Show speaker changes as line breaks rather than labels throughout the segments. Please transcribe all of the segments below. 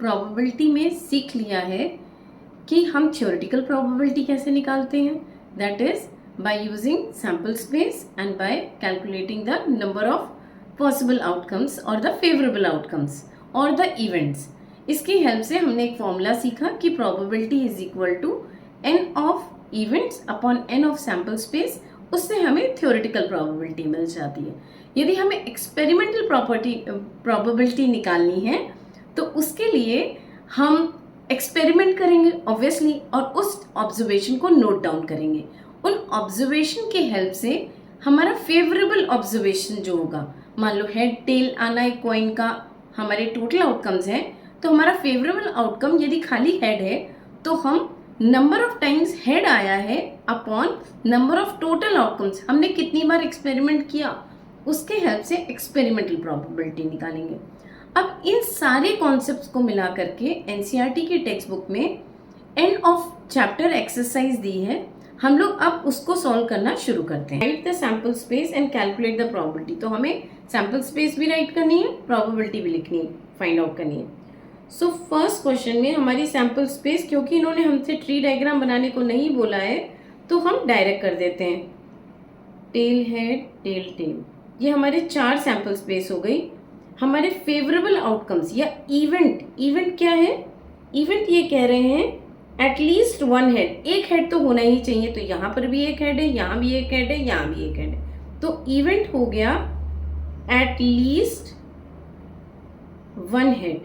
Probability में सीख लिया है कि हम थ्योरेटिकल प्रोबेबिलिटी कैसे निकालते हैं, that is by using sample space and by calculating the number of possible outcomes और द फेवरेबल आउटकम्स और द इवेंट्स। इसकी हेल्प से हमने एक फॉर्मूला सीखा कि probability is equal to n of events upon n of sample space. उससे हमें थ्योरेटिकल प्रोबेबिलिटी मिल जाती है। यदि हमें एक्सपेरिमेंटल प्रोबेबिलिटी निकालनी है तो उसके लिए हम एक्सपेरिमेंट करेंगे ऑब्वियसली और उस ऑब्जर्वेशन को नोट डाउन करेंगे। उन ऑब्जर्वेशन की हेल्प से हमारा फेवरेबल ऑब्जर्वेशन जो होगा, मान लो हेड टेल आना एक कॉइन का हमारे टोटल आउटकम्स हैं, तो हमारा फेवरेबल आउटकम यदि खाली हेड है तो हम नंबर ऑफ टाइम्स हेड आया है upon number of total outcomes, हमने कितनी बार एक्सपेरिमेंट किया, उसके हेल्प से एक्सपेरिमेंटल प्रोबेबिलिटी निकालेंगे। अब इन सारे कॉन्सेप्ट्स को मिला करके एनसीईआरटी की टेक्स्ट बुक में एंड ऑफ चैप्टर एक्सरसाइज दी है, हम लोग अब उसको सॉल्व करना शुरू करते हैं। Right the sample space and calculate the probability. तो हमें सैम्पल स्पेस भी राइट करनी है, प्रोबेबिलिटी भी लिखनी है, फाइंड आउट करनी है। सो फर्स्ट क्वेश्चन में हमारी सैम्पल स्पेस, क्योंकि इन्होंने हमसे ट्री डायग्राम बनाने को नहीं बोला है तो हम डायरेक्ट कर देते हैं, टेल हेड टेल टेल। ये हमारे 4 सैम्पल स्पेस हो गई। हमारे फेवरेबल आउटकम्स या इवेंट क्या है, इवेंट ये कह रहे हैं एटलीस्ट 1 हेड, एक हेड तो होना ही चाहिए। तो यहाँ पर भी एक हेड है, यहाँ भी एक हेड है, यहाँ भी एक हेड है। तो इवेंट हो गया एटलीस्ट 1 हेड,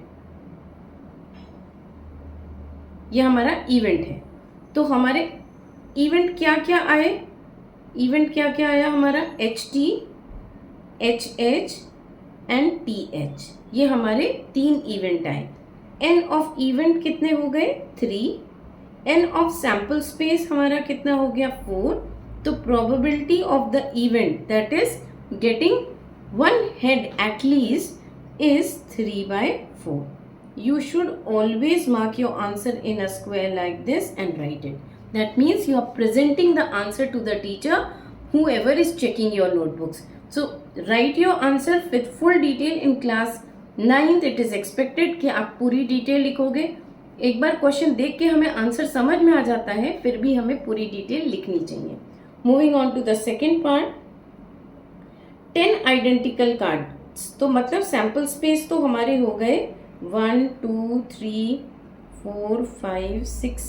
ये हमारा इवेंट है। तो हमारे इवेंट क्या क्या आए, इवेंट क्या क्या आया हमारा, HT, HH एंड TH, ये हमारे 3 इवेंट आए। n ऑफ इवेंट कितने हो गए 3, n ऑफ सैम्पल स्पेस हमारा कितना हो गया 4। तो probability of the event that is getting 1 head at least is 3/4। You should always mark your answer in a square like this and write it. That means you are presenting the answer to the teacher, whoever is checking your notebooks. So write your answer with full detail in class 9th. It is expected कि आप पूरी detail लिखोगे। एक बार question देख के हमें answer समझ में आ जाता है, फिर भी हमें पूरी डिटेल लिखनी चाहिए। Moving on to the second part, 10 identical cards. तो मतलब सैम्पल स्पेस तो हमारे हो गए 1 2 3 4 5 6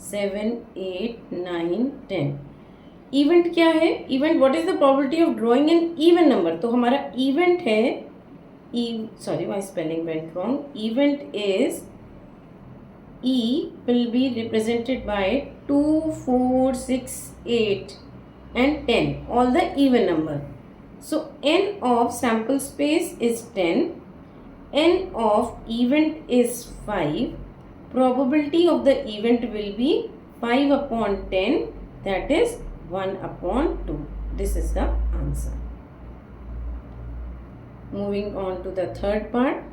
7 8 9 10। इवेंट क्या है, event what is the probability of drawing N even number. तो हमारा इवेंट है, sorry my spelling went wrong, event is E will be represented by 2 4 6 8 and 10, all the even number. So n of sample space is 10, n of event is 5, probability of the event will be 5 upon 10, that is 1 upon 2. This is the answer. Moving on to the third part.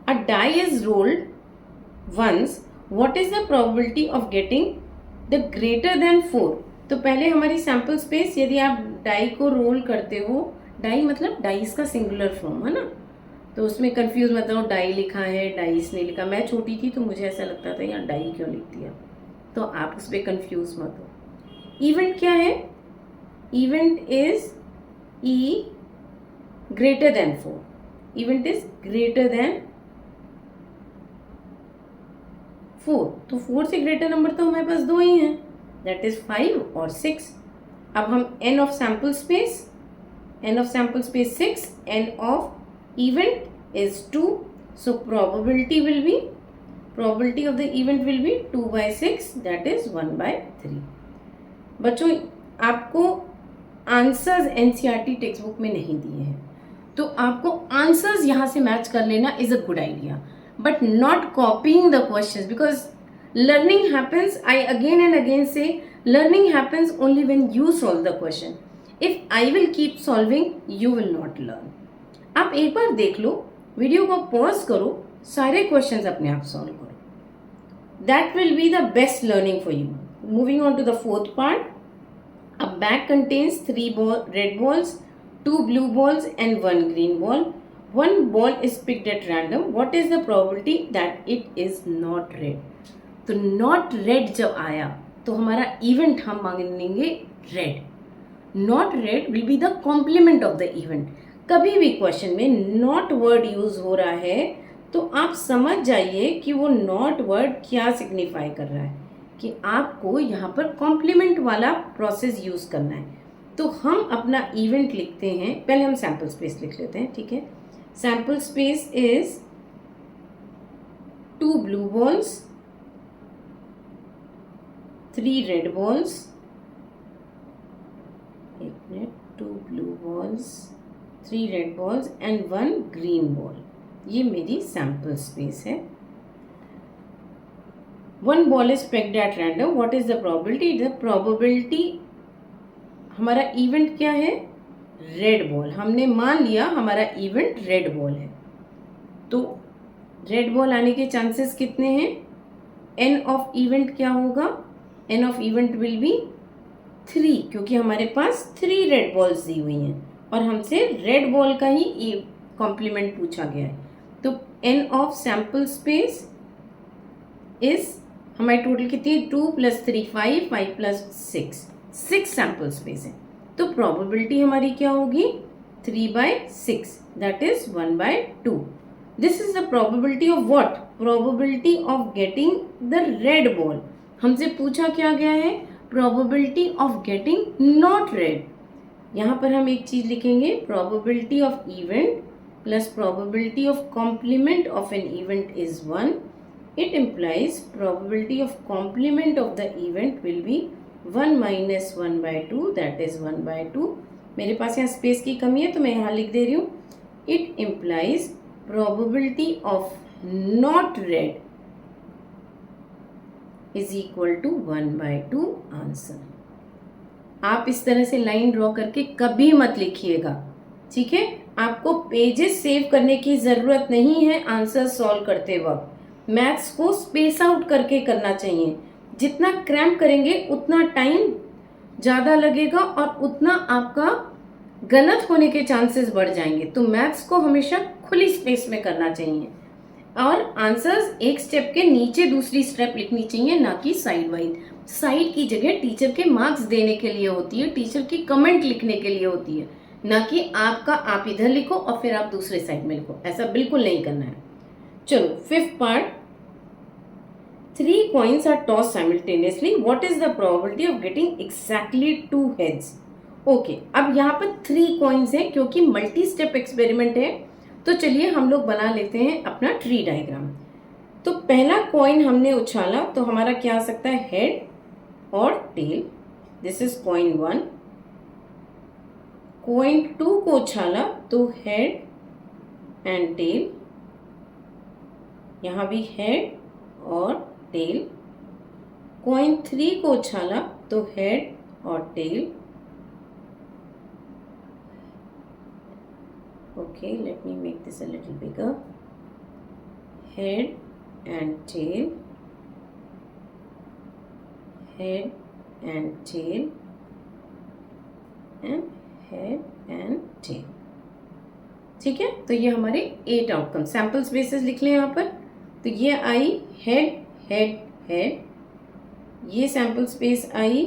A die is rolled once. What is the probability of getting the greater than 4? तो पहले हमारी sample space, यदि आप die को role करते हो, die मतलब dice का सिंगुलर फॉर्म है ना, तो उसमें कंफ्यूज मत हो, डाई लिखा है डाइस नहीं लिखा। मैं छोटी थी तो मुझे ऐसा लगता था यार डाई क्यों लिख दिया, तो आप उस पर कंफ्यूज मत हो। इवेंट क्या है, event is E greater than 4, event is greater than 4। तो 4 से ग्रेटर नंबर तो हमारे पास 2 ही हैं, दैट इज 5 और 6। अब हम n of sample space, n of sample space 6, n of event is 2, so probability will be, probability of the event will B 2/6, that is 1/3। बच्चों आपको आंसर्स एनसीईआरटी टेक्स्ट बुक में नहीं दिए हैं, तो आपको आंसर्स यहाँ से मैच कर लेना is a good idea, but not copying the questions, because learning happens, I again and again say, learning happens only when you solve the question. If I will keep solving, you will not learn. आप एक बार देख लो, video को pause करो, सारे questions अपने आप solve करो, that will be the best learning for you. Moving on to the fourth part, a bag contains 3 red balls, 2 blue balls and 1 green ball. One ball is picked at random, what is the probability that it is not red. तो not red जब आया तो हमारा event हम मानेंगे red. Not red will be the complement of the event. कभी भी question में नॉट वर्ड यूज हो रहा है तो आप समझ जाइए कि वो नॉट वर्ड क्या सिग्निफाई कर रहा है, कि आपको यहाँ पर कॉम्प्लीमेंट वाला प्रोसेस यूज करना है। तो हम अपना इवेंट लिखते हैं, पहले हम सैम्पल स्पेस लिख लेते हैं, ठीक है। Sample space is 2 blue balls, 3 red balls, 2 blue balls, 3 red balls and 1 green ball. ये मेरी सैम्पल स्पेस है। 1 ball is picked at random, what is the probability. The probability, हमारा इवेंट क्या है, रेड बॉल। हमने मान लिया हमारा इवेंट रेड बॉल है, तो रेड बॉल आने के चांसेस कितने हैं। एन ऑफ इवेंट क्या होगा, n of event will be 3, क्योंकि हमारे पास 3 रेड बॉल्स दी हुई हैं और हमसे रेड बॉल का ही कॉम्प्लीमेंट पूछा गया है। तो n of sample space is, हमारी टोटल कितनी है, 2 + 3 5, 5 + 6 सैम्पल स्पेस है। तो प्रोबेबिलिटी हमारी क्या होगी, 3/6, that is 1/2। This is the probability of what, probability of getting the red ball. हमसे पूछा क्या गया है, probability of getting not red. यहाँ पर हम एक चीज लिखेंगे, probability of event plus probability of complement of N event is 1. It implies probability of complement of the event will be 1 minus 1/2, that is 1/2. मेरे पास यहाँ स्पेस की कमी है तो मैं यहाँ लिख दे रही हूँ, it implies probability of not red is equal to 1/2 answer. आप इस तरह से लाइन ड्रॉ करके कभी मत लिखिएगा, ठीक है। आपको पेजेस सेव करने की जरूरत नहीं है आंसर सॉल्व करते वक्त। मैथ्स को स्पेस आउट करके करना चाहिए। जितना क्रैम्प करेंगे उतना टाइम ज़्यादा लगेगा और उतना आपका गलत होने के चांसेस बढ़ जाएंगे। तो मैथ्स को हमेशा खुली स्पेस में करना चाहिए और आंसर्स एक स्टेप के नीचे दूसरी स्टेप लिखनी चाहिए, ना कि साइड वाइज। साइड की जगह टीचर के मार्क्स देने के लिए होती है, टीचर की कमेंट लिखने के लिए होती है, ना कि आपका आप इधर लिखो और फिर आप दूसरे साइड में लिखो। ऐसा बिल्कुल नहीं करना है। चलो 5th part, 3 coins are tossed simultaneously. What is the probability of getting exactly 2 heads? Okay, अब यहाँ पर 3 coins हैं क्योंकि मल्टी स्टेप एक्सपेरिमेंट है। तो चलिए हम लोग बना लेते हैं अपना ट्री डायग्राम। तो पहला कॉइन हमने उछाला तो हमारा क्या आ सकता है, हेड और tail. This is coin 1। Coin 2 को उछाला तो हेड एंड टेल, यहाँ भी हेड और टेल। कॉइन 3 को उछाला तो हेड और tell. Okay, let me make this a little bigger. Head and tail, head and tail, and head and tail. ठीक है, तो ये हमारे 8 आउटकम सैम्पल स्पेसेस लिख लें यहाँ पर। तो ये आई हेड हेड हेड, ये sample space I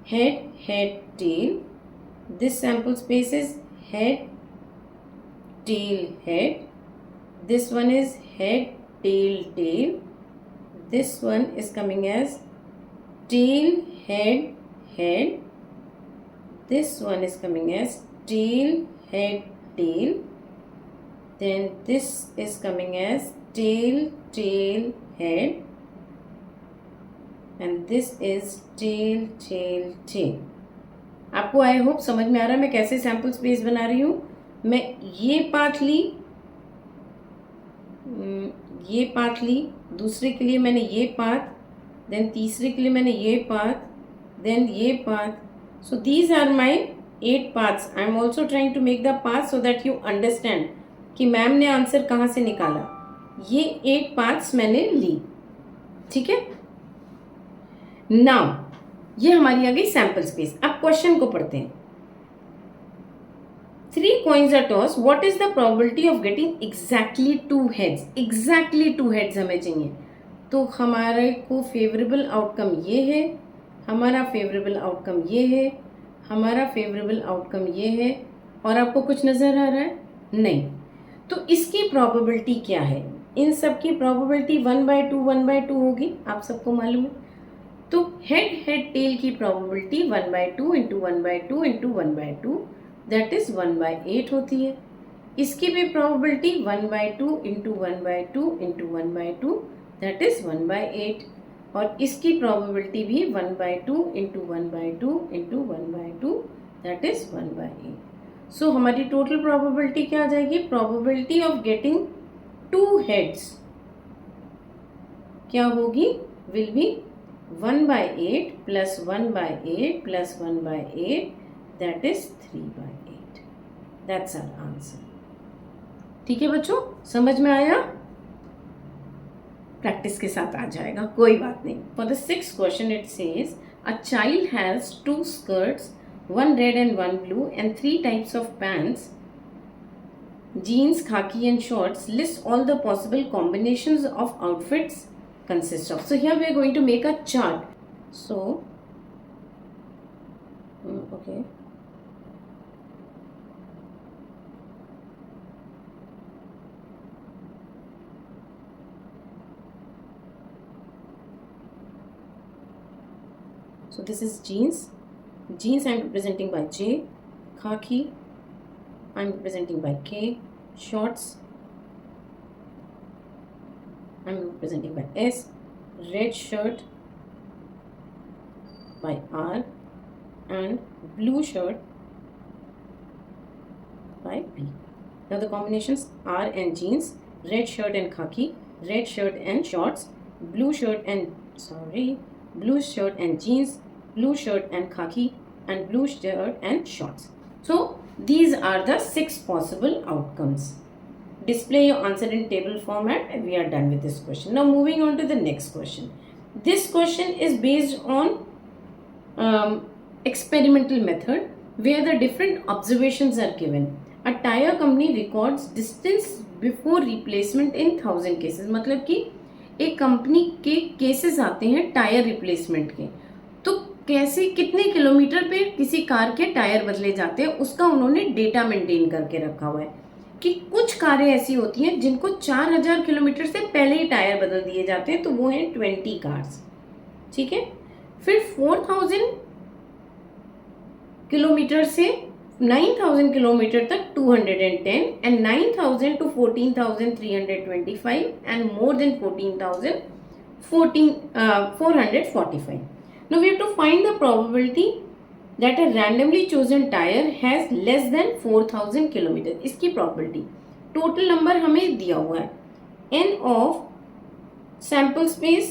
head head tail. This sample space is head tail head. This one is head tail tail. This one is coming as tail head head. This one is coming as tail head tail. Then this is coming as tail tail head. And this is tail tail tail. आपको I hope समझ में आ रहा है मैं कैसे sample space बना रही हूँ। मैं ये पाथ ली, ये पाथ ली, दूसरे के लिए मैंने ये पाथ, देन तीसरे के लिए मैंने ये पाथ, देन ये path. So these are my 8 paths. I am also trying to make the path so that you understand कि मैम ने आंसर कहाँ से निकाला। ये 8 पाथ्स मैंने ली, ठीक है। नाउ ये हमारी आ गई सैम्पल स्पेस। अब क्वेश्चन को पढ़ते हैं। 3 coins are tossed, what is the probability of getting exactly 2 heads? Exactly 2 heads हमें चाहिए, तो हमारे को फेवरेबल आउटकम ये है, हमारा फेवरेबल आउटकम ये है, हमारा फेवरेबल आउटकम ये है, और आपको कुछ नज़र आ रहा है? नहीं। तो इसकी प्रोबेबिलिटी क्या है? इन सब की प्रोबेबिलिटी 1/2 होगी, आप सबको मालूम है। तो हेड हेड टेल की probability 1/2 into 1/2 into 1/2 that is 1/8 होती है। इसकी भी probability 1/2 into 1/2 into 1/2 that is 1/8, और इसकी प्रोबेबिलिटी भी 1/2 इंटू 1/2 इंटू 1/2 दैट इज 1/8। सो हमारी टोटल प्रोबेबिलिटी क्या आ जाएगी? प्रोबेबिलिटी ऑफ गेटिंग 2 हेड्स क्या होगी? Will be 1/8 plus 1/8 plus 1/8 that is 3/8. That's our answer. ठीक है बच्चों, समझ में आया? प्रैक्टिस के साथ आ जाएगा, कोई बात नहीं। For the 6th question it says a child has 2 skirts, one red and one blue, and 3 types of pants, jeans, khaki and shorts. List all the possible combinations of outfits consist of. So here we are going to make a chart. So okay, so this is jeans. Jeans I am representing by J, khaki I am representing by K, shorts I am representing by S, red shirt by R, and blue shirt by B. Now the combinations R and jeans, red shirt and khaki, red shirt and shorts, blue shirt and jeans, blue shirt and khaki, and blue shirt and shorts. So these are the 6 possible outcomes. Display your answer in table format, and we are done with this question. Now moving on to the next question. This question is based on experimental method where the different observations are given. A tire company records distance before replacement in 1000 cases. मतलब कि एक company के cases आते हैं tyre replacement के, तो कैसे कितने किलोमीटर पे किसी कार के टायर बदले जाते हैं उसका उन्होंने डेटा मेंटेन करके रखा हुआ है। कि कुछ कारें ऐसी होती हैं जिनको 4000 किलोमीटर से पहले ही टायर बदल दिए जाते हैं, तो वो हैं 20 कार्स। ठीक है, फिर 4000 किलोमीटर से 9000 किलोमीटर तक 210, and 9000 to 14325, and more than 14000 445. Now we have to find the probability that a randomly chosen tire has less than 4000 kilometre. इसकी probability टोटल नंबर हमें दिया हुआ है, n of sample space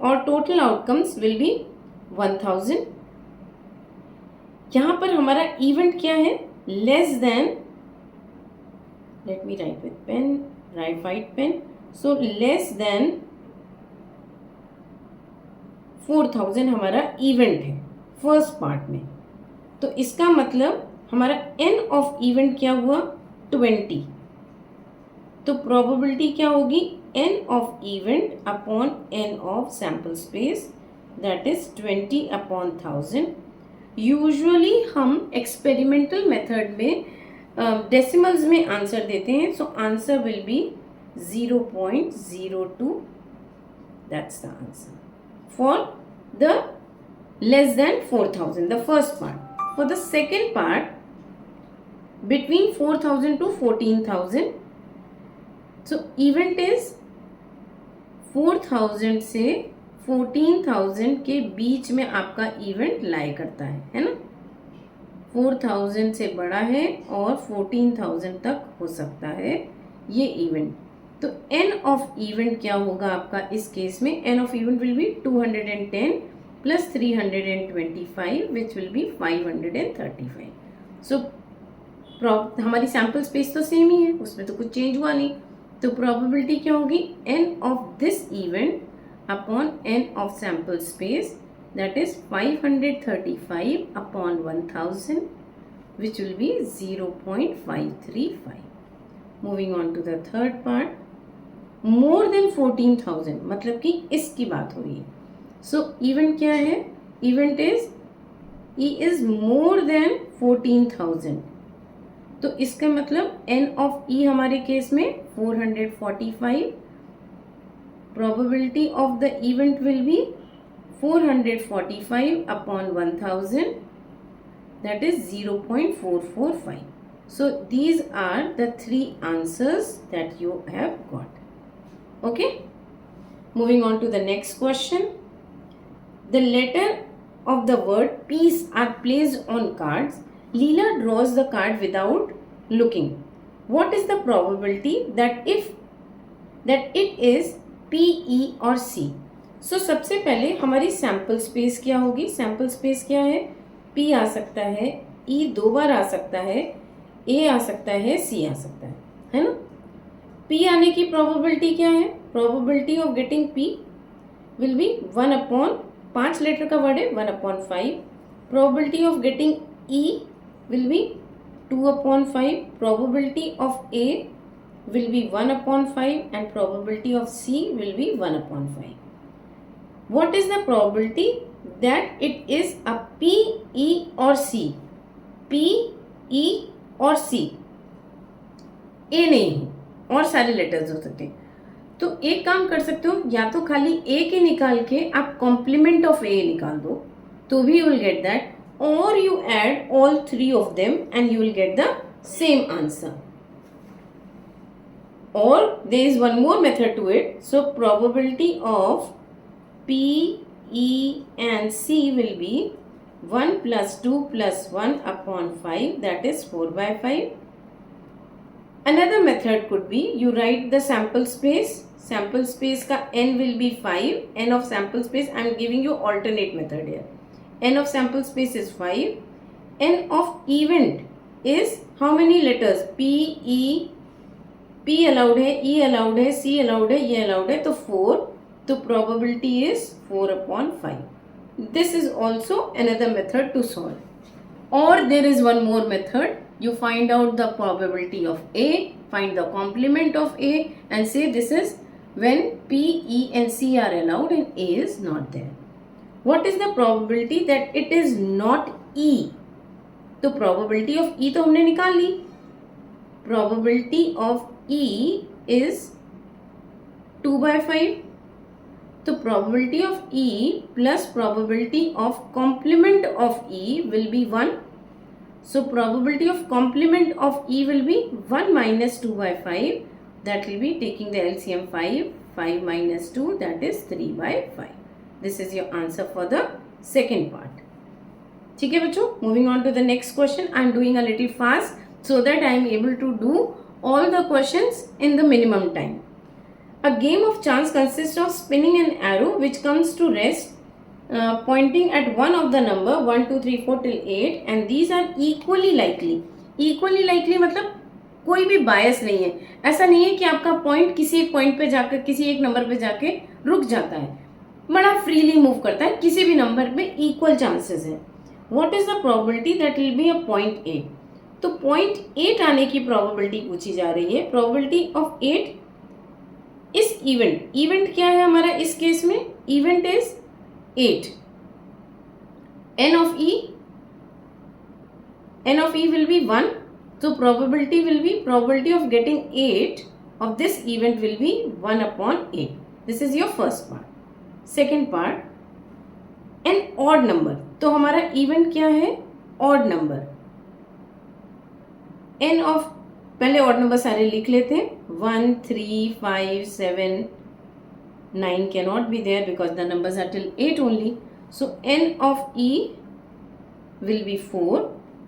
और total outcomes will be 1000। यहाँ पर हमारा event क्या है? Less than, let me write with pen, right white pen, so less than 4000 हमारा इवेंट है फर्स्ट पार्ट में। तो इसका मतलब हमारा एन ऑफ इवेंट क्या हुआ? 20। तो प्रोबेबिलिटी क्या होगी? N of event upon n of sample space, that is 20 upon 1000। Usually हम एक्सपेरिमेंटल मेथड में डेसिमल्स में आंसर देते हैं, so answer will be 0.02। That's the answer for the less than 4000, the first part. For the second part, between 4000 to 14000, so event is 4000 से 14000 के बीच में आपका event लाई करता है ना? 4000 से बड़ा है और 14000 तक हो सकता है ये इवेंट। तो एन ऑफ इवेंट क्या होगा आपका इस केस में? N of event will be 210 plus 325 which will be 535. So हमारी सैम्पल स्पेस तो सेम ही है, उसमें तो कुछ चेंज हुआ नहीं। तो प्रोबेबिलिटी क्या होगी? N of this event upon n of sample space, that is 535 upon 1000 which will be 0.535. Moving on to the third part. More than 14,000 मतलब कि इसकी बात हो रही है. So event क्या है? Event is E is more than 14,000. तो इसका मतलब n of E हमारे केस में 445. Probability of the event will be 445 upon 1000, that is 0.445. So these are the three answers that you have got. Okay. Moving on to the next question. The letter of the word peace are placed on cards. Leela draws the card without looking. What is the probability that it is P, E or C? So सबसे पहले हमारी sample space क्या होगी? Sample space क्या है? P आ सकता है, E 2 बार आ सकता है, A आ सकता है, C आ सकता है ना? P आने की प्रोबेबिलिटी क्या है? Probability of getting P will be 1 upon 5 letter का वर्ड है 1 upon 5. Probability of getting E will be 2 upon 5. Probability of A will be 1 upon 5 and probability of C will be 1 upon 5. What is the probability that it is a P, E or C? P, E or C? A नहीं है और सारे letters हो सकते हैं. तो एक काम कर सकते हो, या तो खाली A के निकाल के आप कॉम्प्लीमेंट ऑफ A निकाल दो तो भी you will get that, or you add all three of them and you will get the same answer. Or there is one more method to it. So probability of P, E and C will be 1 plus 2 plus 1 upon 5, that is 4 by 5. Another method could be you write the sample space. Sample space का n will be 5. N of sample space, I am giving you alternate method here. N of sample space is 5. N of event is how many letters? P allowed है, E allowed है, C allowed है, ये allowed है, तो 4. तो probability is 4 upon 5. This is also another method to solve. Or there is one more method. You find out the probability of A, find the complement of A and say this is when P, E and C are allowed and A is not there. What is the probability that it is not E? तो probability of E तो हमने निकाल ली. Probability of E is 2 by 5. तो probability of E plus probability of complement of E will be 1. So probability of complement of E will be 1 minus 2 by 5. That will be taking the LCM 5. 5 minus 2, that is 3 by 5. This is your answer for the second part. ठीक है बच्चों, moving on to the next question. I am doing a little fast so that I am able to do all the questions in the minimum time. A game of chance consists of spinning an arrow which comes to rest pointing at one of the number 1, 2, 3, 4 till 8 and these are equally likely. Equally likely मतलब कोई भी बायस नहीं है. ऐसा नहीं है कि आपका पॉइंट किसी एक पॉइंट पे जाकर किसी एक नंबर पे जाके रुक जाता है. बड़ा फ्रीली मूव करता है. किसी भी नंबर पे इक्वल चांसेस है. What is the probability that will be a point 8? तो पॉइंट 8 आने की प्रोबेबिलिटी पूछी जा रही है. प्रोबेबिलिटी ऑफ 8 इस इवेंट क्या है हमारा इस केस में? Event is 8. n of e will be 1. So probability will be probability of getting 8 of this event will be 1 upon 8. This is your first part. Second part, an odd number. तो हमारा event क्या है? Odd number. n of पहले odd number सारे लिख लेते हैं. 1, 3, 5, 7, 9 cannot be there because the numbers are till 8 only. So n of e will be 4.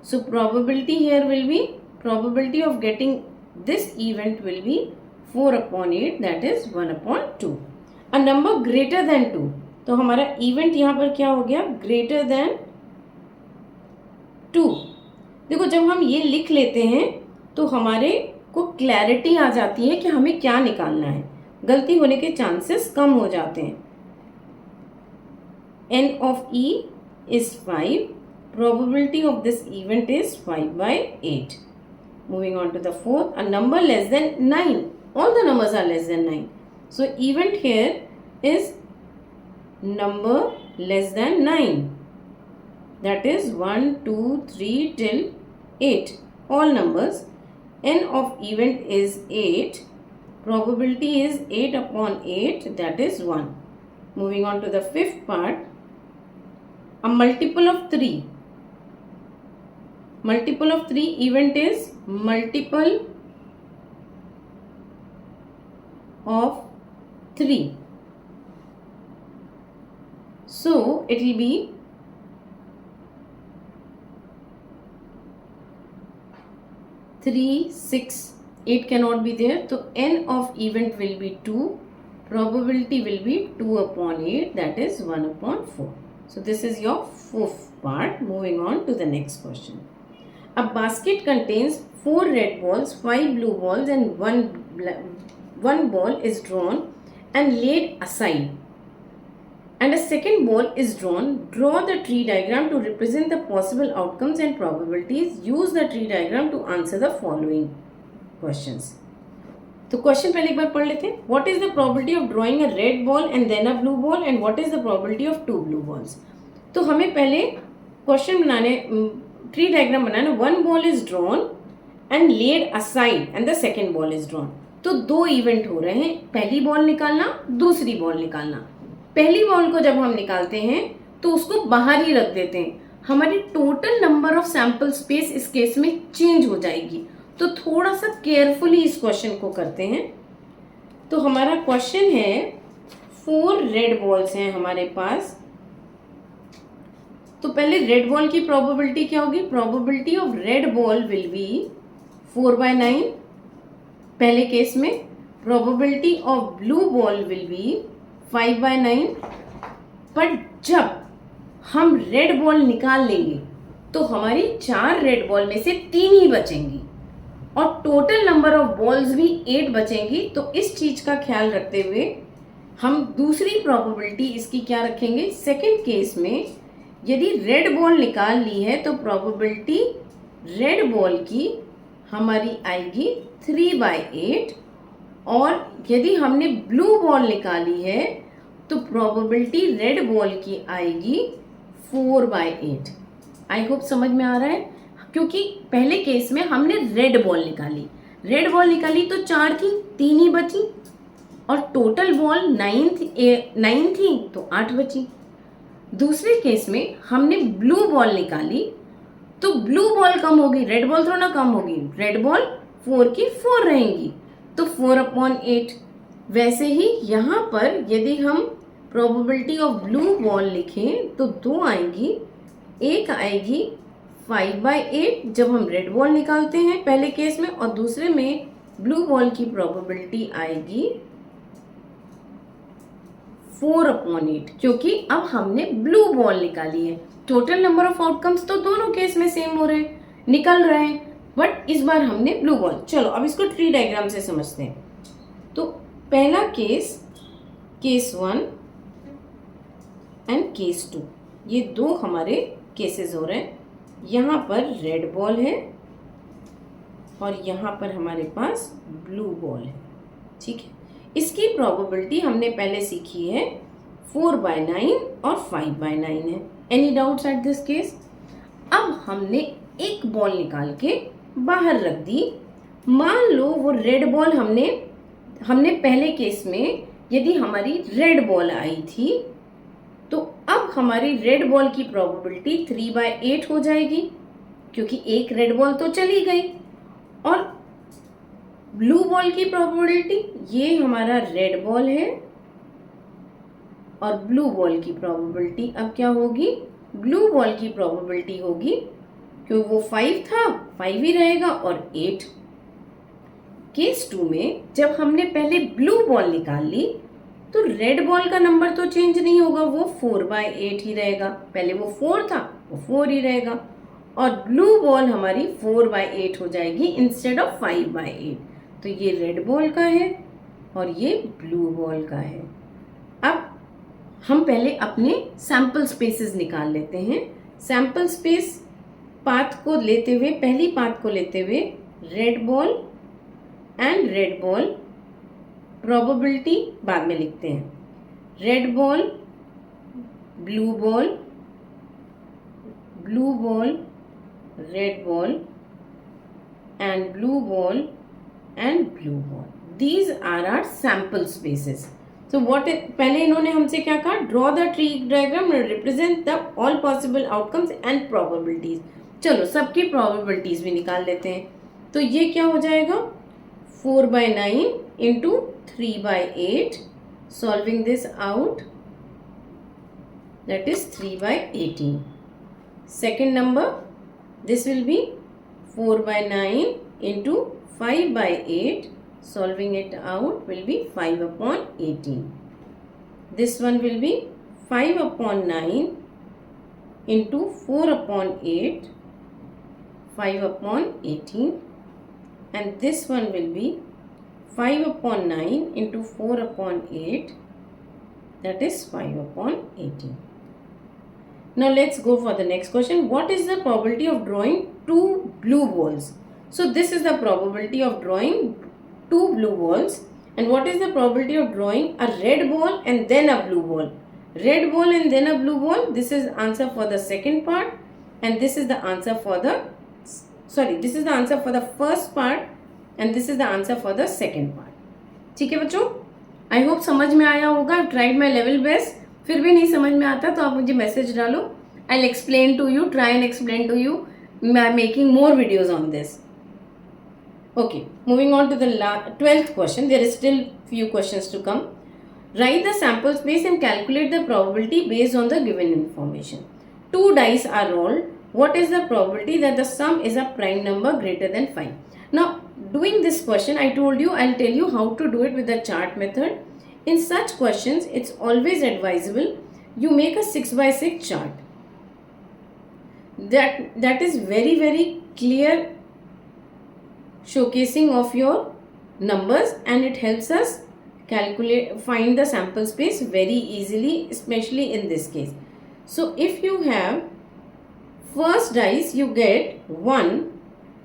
So probability here will be probability of getting this event will be 4 upon 8, that is 1 upon 2. A number greater than 2. तो हमारा event यहाँ पर क्या हो गया? Greater than 2. देखो जब हम ये लिख लेते हैं तो हमारे को क्लैरिटी आ जाती है कि हमें क्या निकालना है. गलती होने के चांसेस कम हो जाते हैं. n of e is 5. Probability of this event is 5 by 8. Moving on to the fourth, a number less than 9. All the numbers are less than 9. So event here is number less than 9. That is 1, 2, 3 till 8. All numbers. N of event is 8. Probability is 8 upon 8, that is 1. Moving on to the fifth part, a multiple of 3. Multiple of 3 event is multiple of 3. So it will be 3, 6, 8 cannot be there. So n of event will be 2. Probability will be 2 upon 8, that is 1 upon 4. So this is your fourth part. Moving on to the next question. A basket contains 4 red balls, 5 blue balls and one ball is drawn and laid aside. And a second ball is drawn. Draw the tree diagram to represent the possible outcomes and probabilities. Use the tree diagram to answer the following questions. तो question पहले एक बार पढ़ लेते हैं. What is the probability of drawing a red ball and then a blue ball and what is the probability of 2 blue balls. तो हमें पहले क्वेश्चन बनाने, ट्री डायग्राम बनाना. 1 ball is drawn and laid aside and the second ball is drawn. तो 2 event हो रहे हैं. पहली बॉल निकालना, दूसरी बॉल निकालना. पहली बॉल को जब हम निकालते हैं तो उसको बाहर ही रख देते हैं. हमारी total number of sample space इस केस में चेंज हो जाएगी. तो थोड़ा सा केयरफुली इस क्वेश्चन को करते हैं. तो हमारा क्वेश्चन है 4 रेड बॉल्स हैं हमारे पास. तो पहले रेड बॉल की प्रोबेबिलिटी क्या होगी. Probability of red ball will be 4/9 पहले केस में. Probability of blue ball will be 5/9. पर जब हम रेड बॉल निकाल लेंगे तो हमारी 4 रेड बॉल में से 3 ही बचेंगी और टोटल नंबर ऑफ बॉल्स भी 8 बचेंगी. तो इस चीज का ख्याल रखते हुए हम दूसरी प्रोबेबिलिटी इसकी क्या रखेंगे. सेकंड केस में यदि रेड बॉल निकाल ली है तो प्रोबेबिलिटी रेड बॉल की हमारी आएगी 3/8 और यदि हमने ब्लू बॉल निकाली है तो प्रोबेबिलिटी रेड बॉल की आएगी 4/8. आई होप समझ में आ रहा है. क्योंकि पहले केस में हमने रेड बॉल निकाली तो 4 थी, 3 ही बची और टोटल बॉल 9 थी तो 8 बची. दूसरे केस में हमने ब्लू बॉल निकाली तो ब्लू बॉल कम होगी, रेड बॉल थोड़ा ना कम होगी. रेड बॉल 4 की 4 रहेंगी तो 4/8. वैसे ही यहाँ पर यदि हम प्रोबेबिलिटी ऑफ ब्लू बॉल लिखें तो 2 आएंगी. एक आएगी 5/8 जब हम रेड बॉल निकालते हैं पहले केस में और दूसरे में ब्लू बॉल की प्रोबेबिलिटी आएगी 4/8 क्योंकि अब हमने ब्लू बॉल निकाली है. टोटल नंबर ऑफ आउटकम्स तो दोनों केस में सेम हो रहे हैं, निकल रहे हैं, बट इस बार हमने ब्लू बॉल. चलो अब इसको ट्री डायग्राम से समझते हैं. तो पहला केस 1 एंड केस 2, ये 2 हमारे केसेस हो रहे हैं. यहाँ पर रेड बॉल है और यहाँ पर हमारे पास ब्लू बॉल है. ठीक है. इसकी प्रोबेबिलिटी हमने पहले सीखी है 4/9 और 5/9 है. Any doubts at this case. अब हमने एक बॉल निकाल के बाहर रख दी. मान लो वो रेड बॉल हमने पहले केस में यदि हमारी रेड बॉल आई थी तो अब हमारी रेड बॉल की प्रोबेबिलिटी 3/8 हो जाएगी क्योंकि एक रेड बॉल तो चली गई. और ब्लू बॉल की प्रोबेबिलिटी, ये हमारा रेड बॉल है और ब्लू बॉल की प्रोबेबिलिटी अब क्या होगी. ब्लू बॉल की प्रोबेबिलिटी होगी क्योंकि वो 5 था, 5 ही रहेगा और 8. केस 2 में जब हमने पहले ब्लू बॉल निकाल ली तो रेड बॉल का नंबर तो चेंज नहीं होगा, वो 4/8 ही रहेगा. पहले वो 4 था, वो 4 ही रहेगा और ब्लू बॉल हमारी 4/8 हो जाएगी इंस्टेड ऑफ 5/8. तो ये रेड बॉल का है और ये ब्लू बॉल का है. अब हम पहले अपने सैंपल स्पेसेस निकाल लेते हैं. सैम्पल स्पेस पाथ को लेते हुए, पहली पाथ को लेते हुए red ball and red ball, probability बाद में लिखते हैं। Red ball, blue ball, blue ball, red ball and blue ball and blue ball. These are our sample spaces. So what पहले इन्होंने हमसे क्या कहा, draw the tree diagram and represent the all possible outcomes and probabilities. चलो सबकी probabilities भी निकाल लेते हैं। तो ये क्या हो जाएगा, 4/9 into 3/8. Solving this out, that is 3/18. Second number, this will be 4/9 into 5/8. Solving it out will be 5/18. This one will be 5/9 into 4/8, 5/18. And this one will be 5/9 into 4/8, that is 5/18. Now let's go for the next question. What is the probability of drawing two blue balls? So this is the probability of drawing two blue balls. And what is the probability of drawing a red ball and then a blue ball? Red ball and then a blue ball. This is answer for the second part, and this is the answer for the this is the answer for the first part, and this is the answer for the second part. ठीक है बच्चों, I hope समझ में आया होगा. Tried my level best. फिर भी नहीं समझ में आता तो आप मुझे मैसेज डालो. I explain to you, try and explain to you. I am making more videos on this. Okay, moving on to the 12th question. There is still few questions to come. Write the sample space and calculate the probability based on the given information. 2 dice are rolled. What is the probability that the sum is a prime number greater than 5? Now, doing this question, I told you, I'll tell you how to do it with the chart method. In such questions, it's always advisable you make a 6x6 chart. That is very, very clear showcasing of your numbers, and it helps us find the sample space very easily, especially in this case. So if you have first dice, you get 1,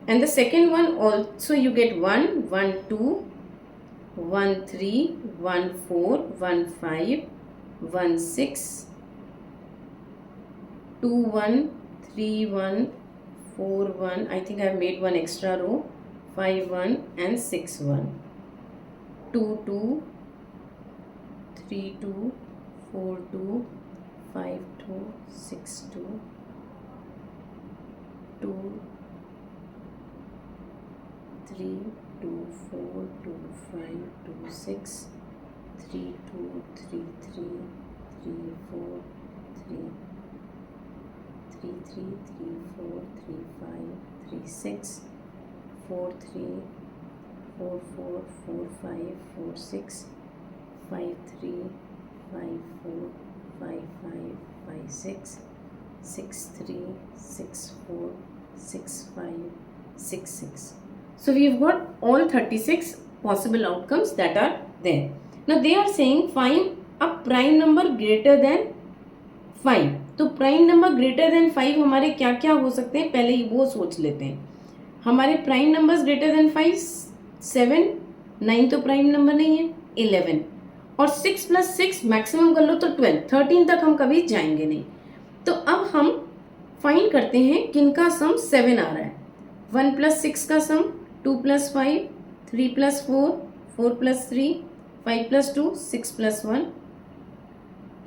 and the second one also you get 1, 1, 2, 1, 3, 1, 4, 1, 5, 1, 6, 2, 1, 3, 1, 4, 1. I think I have made one extra row. 5, 1 and 6, 1. 2, 2, 3, 2, 4, 2, 5, 2, 6, 2, 2, 3, 2, 4, 2, 5, 2, 6, 3, 2, 3, 3, 3, 4, 3, 3, 3, 3, 4, 3, 5, 3, 6, 4, 3, 4, 4, 4, 5, 4, 6, 5, 3, 5, 4, 5, 5, 5, 6, 6, 3, 6, 4, 6, 5, 6, 6. So we have got all 36 possible outcomes that are there. Now they are saying find a prime number greater than 5. तो prime number greater than 5 हमारे क्या क्या हो सकते हैं, पहले वो सोच लेते हैं. हमारे प्राइम नंबर्स ग्रेटर देन 5, 7, 9 तो प्राइम नंबर नहीं है, 11 और 6 + 6 मैक्सिमम कर लो तो 12, 13 तक हम कभी जाएंगे नहीं. तो अब हम फाइंड करते हैं किनका सम 7 आ रहा है. 1 + 6 का सम, 2 + 5, 3 + 4, 4 + 3, 5 + 2, 6 + 1.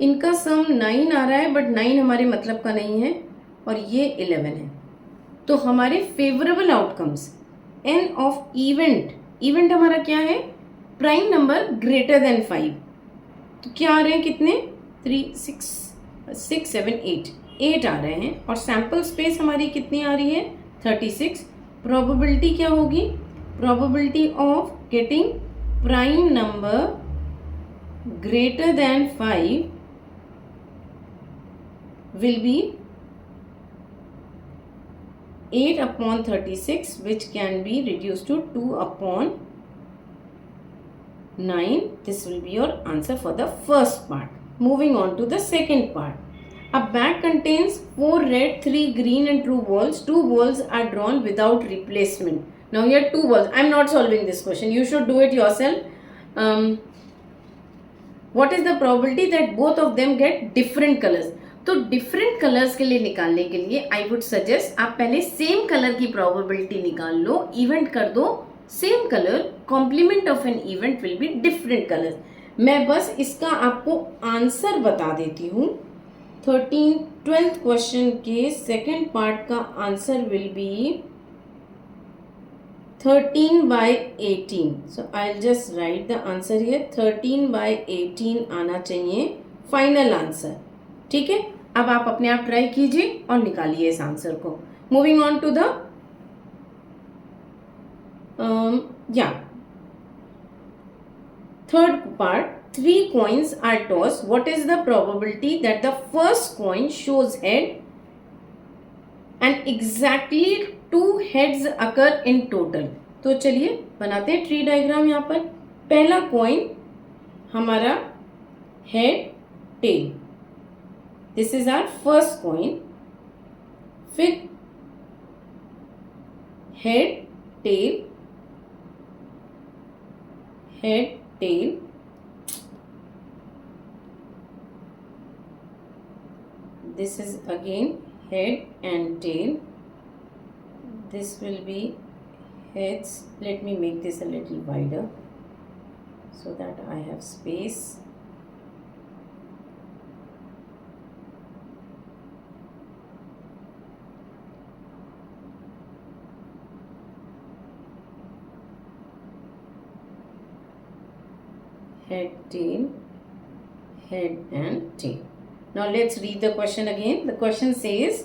इनका सम 9 आ रहा है, बट 9 हमारे मतलब का नहीं है और ये 11 है. तो हमारे favourable outcomes n of event हमारा क्या है, प्राइम नंबर ग्रेटर देन 5. तो क्या आ रहे हैं कितने, 3, 6, 7, 8 आ रहे हैं. और सैम्पल स्पेस हमारी कितनी आ रही है, 36. प्रोबेबिलिटी क्या होगी, probability of getting prime number greater than 5 will be 8/36, which can be reduced to 2/9. This will be your answer for the first part. Moving on to the second part. A bag contains 4 red, 3 green and 2 balls. 2 balls are drawn without replacement. Now here 2 balls. I am not solving this question. You should do it yourself. What is the probability that both of them get different colors? तो different colours के लिए निकालने के लिए I would suggest आप पहले same colour की probability निकाल लो, इवेंट कर दो same colour, complement of N event will be different colours. मैं बस इसका आपको आंसर बता देती हूँ. 12th क्वेश्चन के सेकेंड पार्ट का answer will B 13/18. So I'll just write the answer here. 13/18 आना चाहिए फाइनल आंसर. ठीक है, अब आप अपने आप ट्राई कीजिए और निकालिए इस आंसर को. Moving on to the third part. 3 coins are tossed. What is the probability that the first coin shows head and exactly 2 heads occur in total? तो चलिए बनाते हैं ट्री डायग्राम. यहाँ पर पहला कॉइन हमारा head tail, this is our first coin. फिर head tail, head tail, this is again head and tail. This will be heads. Let me make this a little wider so that I have space. Head, tail, head and tail. Now let's read the question again. The question says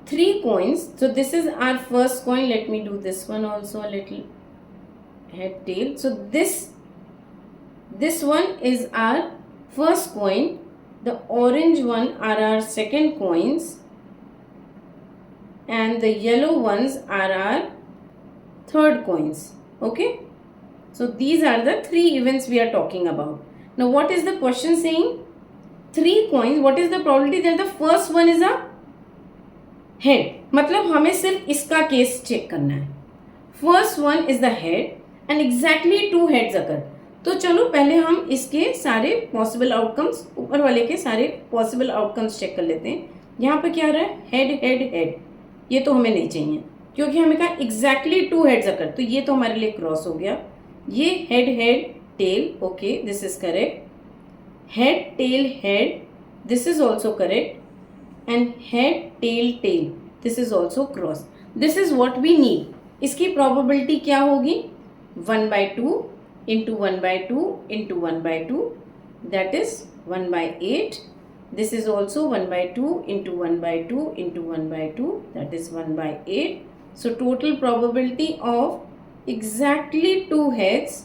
3 coins. So this is our first coin. Let me do this one also a little. Head, tail. So this one is our first coin. The orange one are our second coins. And the yellow ones are our third coins. Okay. So these are the 3 events we are talking about. Now what is the question saying? 3 coins. What is the probability that the first one is a head? मतलब हमें सिर्फ इसका case check करना है. First one is the head and exactly 2 heads occur. तो चलो पहले हम इसके सारे पॉसिबल आउटकम्स, ऊपर वाले के सारे पॉसिबल आउटकम्स चेक कर लेते हैं. यहाँ पे क्या आ रहा है? Head head head. ये तो हमें नहीं चाहिए क्योंकि हमें कहा एग्जैक्टली 2 हेड्स अकर, तो ये तो हमारे लिए क्रॉस हो गया. ये head head tail, okay, this is correct. head tail head, this is also correct. And head tail tail, this is also cross. This is what we need. इसकी probability क्या होगी? 1/2 into 1/2 into 1/2, that is 1/8. This is also 1/2 into 1/2 into 1/2, that is 1/8. So total probability of exactly 2 heads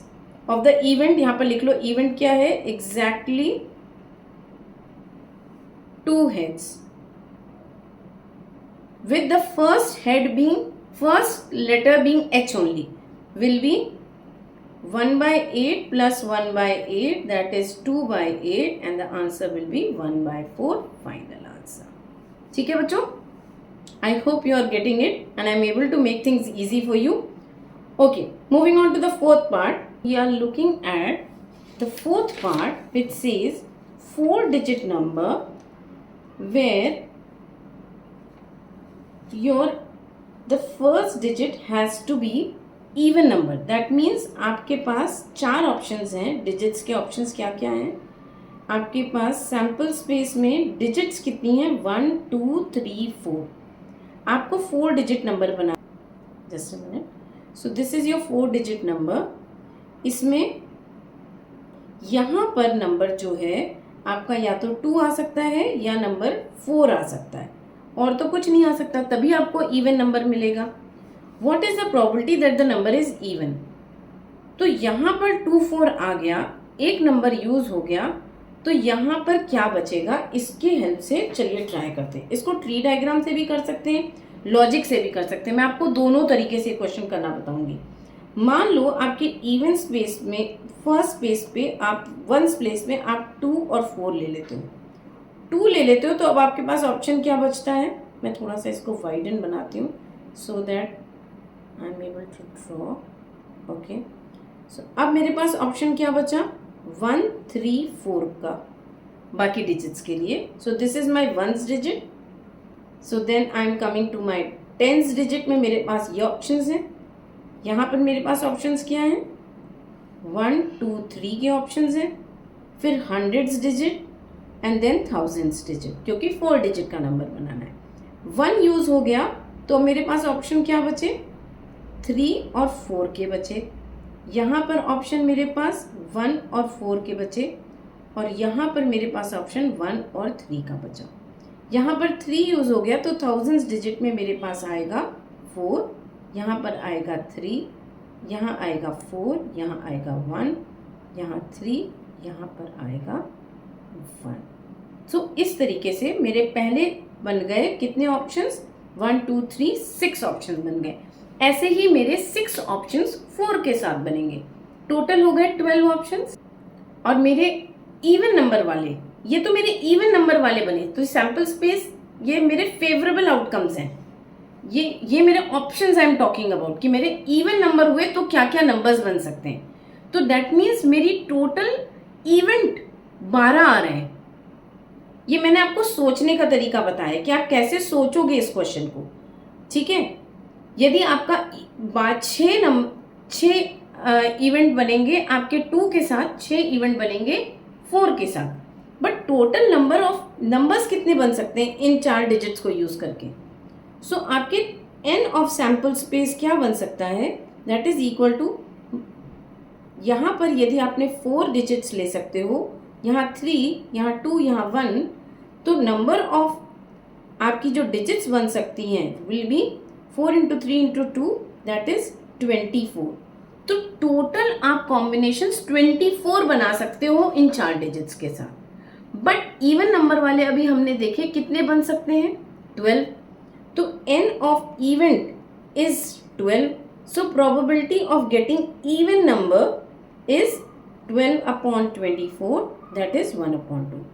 of the event, यहाँ पर लिख लो event क्या है? Exactly 2 heads with the first letter being H only will be 1/8 plus 1/8, that is 2/8, and the answer will be 1/4 final answer. ठीक है बच्चों? I hope you are getting it and I am able to make things easy for you. Okay, moving on to the fourth part. We are looking at the fourth part which says 4-digit number where the first digit has to be even number. That means आपके पास 4 options हैं. Digits के options क्या क्या हैं? आपके पास sample space में digits कितनी हैं? 1 2 3 4. आपको 4 डिजिट नंबर बना. Just a minute. So this is your 4 digit number. इसमें यहाँ पर नंबर जो है आपका या तो 2 आ सकता है या नंबर 4 आ सकता है, और तो कुछ नहीं आ सकता, तभी आपको इवन नंबर मिलेगा. What is the probability that the number is even? तो यहाँ पर 2 4 आ गया, एक नंबर यूज हो गया, तो यहाँ पर क्या बचेगा? इसकी हेल्प से चलिए ट्राई करते हैं. इसको ट्री डायग्राम से भी कर सकते हैं, लॉजिक से भी कर सकते हैं. मैं आपको दोनों तरीके से क्वेश्चन करना बताऊंगी. मान लो आपके इवन स्पेस में फर्स्ट स्पेस पे आप 1 प्लेस में आप 2 और 4 ले लेते हो. 2 ले लेते हो तो अब आपके पास ऑप्शन क्या बचता है, मैं थोड़ा सा इसको वाइडन बनाती हूँ so that I am able to draw. Okay, so अब मेरे पास ऑप्शन क्या बचा, 1 3 4 का बाकी डिजिट्स के लिए। So this is my ones digit. So then I am coming to my tens digit में मेरे पास ये ऑप्शंस हैं। यहाँ पर मेरे पास ऑप्शंस क्या हैं, 1 2 3 के ऑप्शंस हैं, फिर hundreds digit and then thousands digit, क्योंकि 4 डिजिट का नंबर बनाना है। 1 यूज हो गया तो मेरे पास ऑप्शन क्या बचे, 3 और 4 के बचे। यहाँ पर ऑप्शन मेरे पास 1 और 4 के बचे, और यहाँ पर मेरे पास ऑप्शन 1 और 3 का बचा। यहाँ पर 3 यूज हो गया तो थाउजेंड्स डिजिट में मेरे पास आएगा 4, यहाँ पर आएगा 3, यहाँ आएगा 4, यहाँ आएगा 1, यहाँ 3, यहाँ पर आएगा 1। सो इस तरीके से मेरे पहले बन गए कितने ऑप्शंस, 1 2 3 6 ऑप्शन बन गए। ऐसे ही मेरे 6 ऑप्शंस 4 के साथ बनेंगे, टोटल हो गए 12 ऑप्शंस। और मेरे इवन नंबर वाले, ये तो मेरे इवन नंबर वाले बने, तो सैंपल स्पेस ये मेरे फेवरेबल आउटकम्स हैं। ये मेरे options I am talking about कि मेरे इवन नंबर हुए तो क्या क्या नंबर्स बन सकते हैं। तो दैट मीन्स मेरी टोटल इवेंट 12 आ रहे हैं। ये मैंने आपको सोचने का तरीका बताया कि आप कैसे सोचोगे इस क्वेश्चन को, ठीक है। यदि आपका 6 इवेंट बनेंगे आपके 2 के साथ, 6 इवेंट बनेंगे 4 के साथ, but total number of numbers कितने बन सकते हैं इन 4 डिजिट्स को यूज करके। सो आपके एन ऑफ सैंपल स्पेस क्या बन सकता है, दैट इज इक्वल टू, यहाँ पर यदि आपने 4 डिजिट्स ले सकते हो, यहाँ 3, यहाँ 2, यहाँ 1, तो नंबर ऑफ आपकी जो डिजिट्स बन सकती हैं will be 4 into 3 into 2, that is 24। तो टोटल आप कॉम्बिनेशंस 24 बना सकते हो इन 4 डिजिट्स के साथ। बट इवन नंबर वाले अभी हमने देखे कितने बन सकते हैं, 12। तो n of event is 12, so probability of getting even number is 12 upon 24, that is 1/2।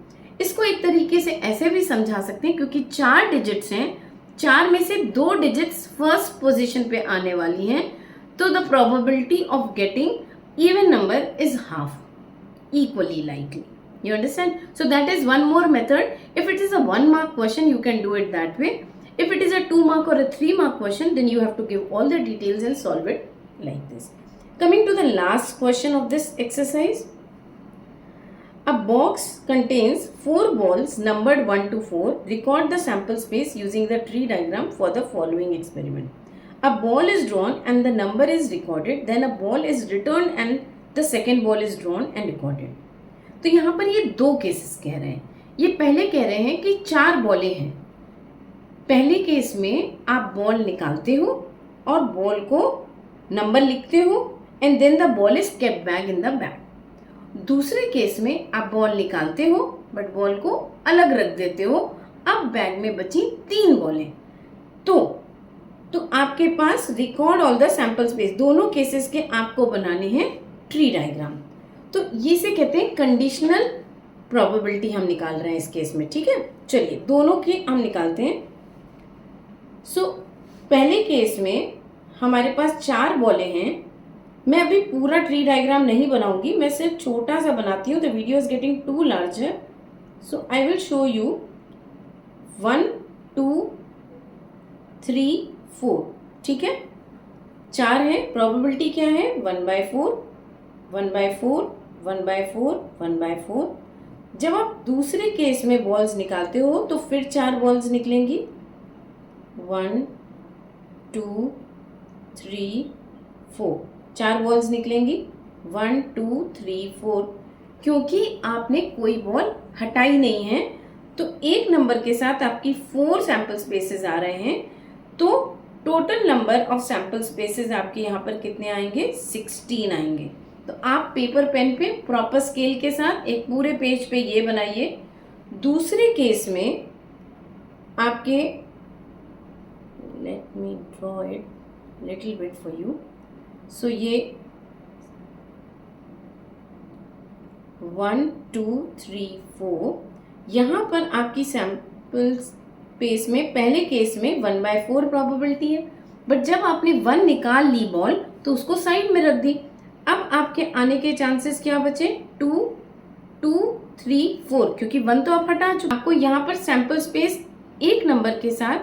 इसको एक तरीके से ऐसे भी समझा सकते हैं, क्योंकि 4 डिजिट्स हैं, 4 में से 2 डिजिट्स फर्स्ट पोजीशन पे आने वाली हैं, तो the probability of getting even number is half, equally likely. You understand? So that is one more method. If it is a 1 mark question, you can do it that way. If it is a 2 mark or a 3 mark question, then you have to give all the details and solve it like this. Coming to the last question of this exercise. A box contains 4 balls numbered 1 to 4. Record the sample space using the tree diagram for the following experiment. A ball is drawn and the number is recorded. Then a ball is returned and the second ball is drawn and recorded. तो यहाँ पर ये 2 cases कह रहे हैं। ये पहले कह रहे हैं कि 4 बॉलें हैं। पहले केस में आप बॉल निकालते हो और बॉल को नंबर लिखते हो and then the ball is kept back in the bag. दूसरे केस में आप बॉल निकालते हो बट बॉल को अलग रख देते हो। अब बैग में बची 3 बॉलें। तो आपके पास record all the sample space, दोनों केसेस के आपको बनाने हैं ट्री डायग्राम। तो ये से कहते हैं कंडीशनल प्रोबेबिलिटी हम निकाल रहे हैं इस केस में, ठीक है। चलिए दोनों की हम निकालते हैं। सो पहले केस में हमारे पास 4 बॉलें हैं। मैं अभी पूरा ट्री डायग्राम नहीं बनाऊंगी, मैं सिर्फ छोटा सा बनाती हूँ। The video is getting to larger, so I will show you 1 2 3 4, ठीक है। 4 है, प्रोबेबिलिटी क्या है, 1/4 1/4 1/4 1/4। जब आप दूसरे केस में बॉल्स निकालते हो तो फिर 4 बॉल्स निकलेंगी, 1 2 3 4, 4 बॉल्स निकलेंगी, 1 2 3 4। क्योंकि आपने कोई बॉल हटाई नहीं है तो एक नंबर के साथ आपकी 4 सैंपल स्पेसेस आ रहे हैं। तो total number of sample spaces आपके यहाँ पर कितने आएंगे, 16 आएंगे। तो आप पेपर पेन पे प्रॉपर स्केल के साथ एक पूरे पेज पे ये बनाइए। दूसरे केस में आपके, let me draw it little bit for you. So ये 1 2 3 4, यहाँ पर आपकी सैंपल स्पेस में पहले केस में 1/4 प्रोबेबिलिटी है, बट जब आपने 1 निकाल ली बॉल तो उसको साइड में रख दी। अब आपके आने के चांसेस क्या बचे? 2, 2, 3, 4, क्योंकि 1 तो आप हटा चुके। आपको यहाँ पर सैंपल स्पेस एक नंबर के साथ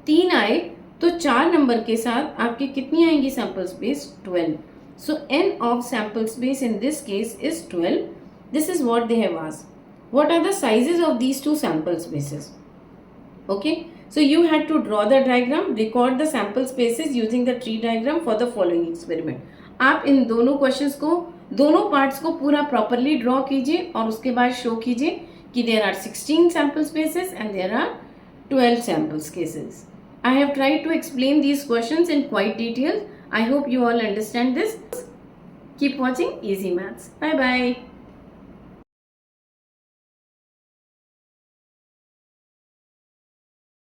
3 आए तो 4 नंबर के साथ आपकी कितनी आएंगी sample space? 12. So n of sample space in this case is 12. This is what they have asked. What are the sizes of these two sample spaces? Okay, so you had to draw the diagram, record the sample spaces using the tree diagram for the following experiment. आप इन दोनों questions को, दोनों parts को पूरा properly draw कीजिए और उसके बाद शो कीजिए कि there are 16 sample spaces and there are 12 sample spaces. I have tried to explain these questions in quite detail. I hope you all understand this. Keep watching Easy Maths. Bye bye.